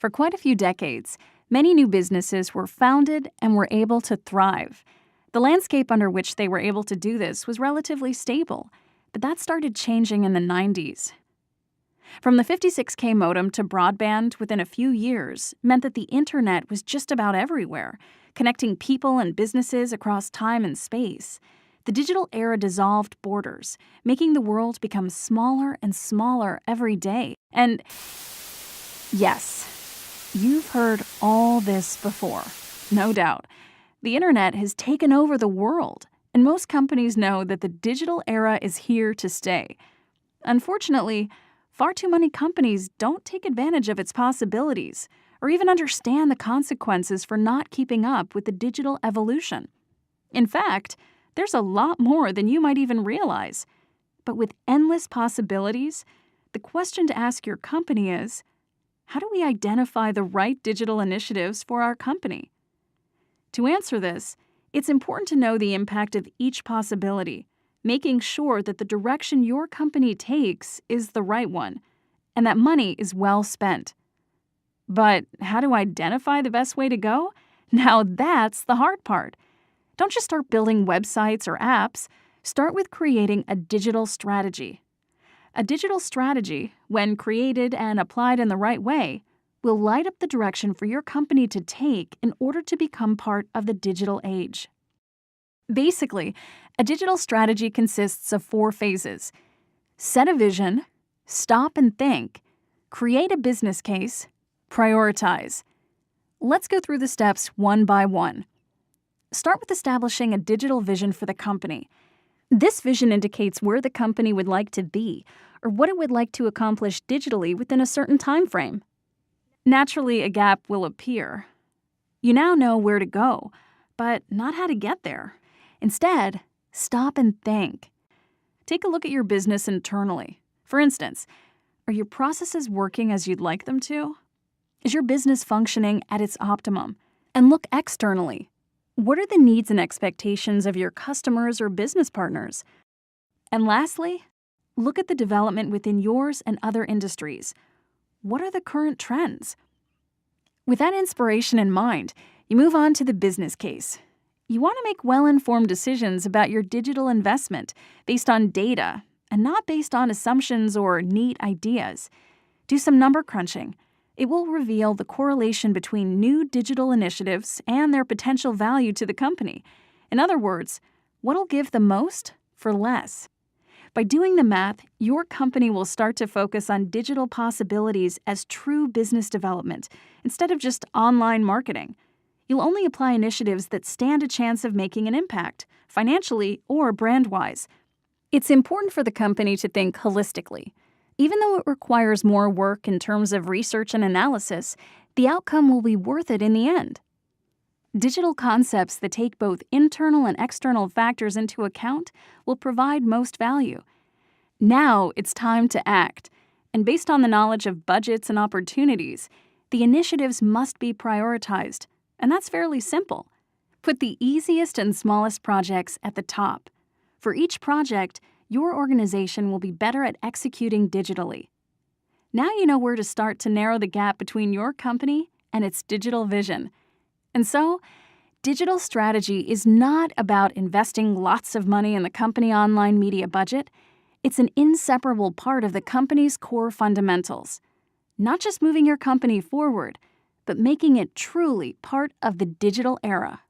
For quite a few decades, many new businesses were founded and were able to thrive. The landscape under which they were able to do this was relatively stable, but that started changing in the 90s. From the 56K modem to broadband within a few years meant that the internet was just about everywhere, connecting people and businesses across time and space. The digital era dissolved borders, making the world become smaller and smaller every day. And yes, you've heard all this before, no doubt. The internet has taken over the world, and most companies know that the digital era is here to stay. Unfortunately, far too many companies don't take advantage of its possibilities or even understand the consequences for not keeping up with the digital evolution. In fact, there's a lot more than you might even realize. But with endless possibilities, the question to ask your company is, how do we identify the right digital initiatives for our company? To answer this, it's important to know the impact of each possibility, making sure that the direction your company takes is the right one, and that money is well spent. But how to identify the best way to go? Now that's the hard part. Don't just start building websites or apps. Start with creating a digital strategy. A digital strategy, when created and applied in the right way, will light up the direction for your company to take in order to become part of the digital age. Basically, a digital strategy consists of 4 phases: set a vision, stop and think, create a business case, prioritize. Let's go through the steps one by one. Start with establishing a digital vision for the company. This vision indicates where the company would like to be or what it would like to accomplish digitally within a certain time frame. Naturally, a gap will appear. You now know where to go, but not how to get there. Instead, stop and think. Take a look at your business internally. For instance, are your processes working as you'd like them to? Is your business functioning at its optimum? And look externally. What are the needs and expectations of your customers or business partners? And lastly, look at the development within yours and other industries. What are the current trends? With that inspiration in mind, you move on to the business case. You want to make well-informed decisions about your digital investment based on data and not based on assumptions or neat ideas. Do some number crunching. It will reveal the correlation between new digital initiatives and their potential value to the company. In other words, what'll give the most for less? By doing the math, your company will start to focus on digital possibilities as true business development instead of just online marketing. You'll only apply initiatives that stand a chance of making an impact, financially or brand-wise. It's important for the company to think holistically. Even though it requires more work in terms of research and analysis, the outcome will be worth it in the end. Digital concepts that take both internal and external factors into account will provide most value. Now it's time to act, and based on the knowledge of budgets and opportunities, the initiatives must be prioritized, and that's fairly simple. Put the easiest and smallest projects at the top. For each project, your organization will be better at executing digitally. Now you know where to start to narrow the gap between your company and its digital vision. And so, digital strategy is not about investing lots of money in the company online media budget. It's an inseparable part of the company's core fundamentals. Not just moving your company forward, but making it truly part of the digital era.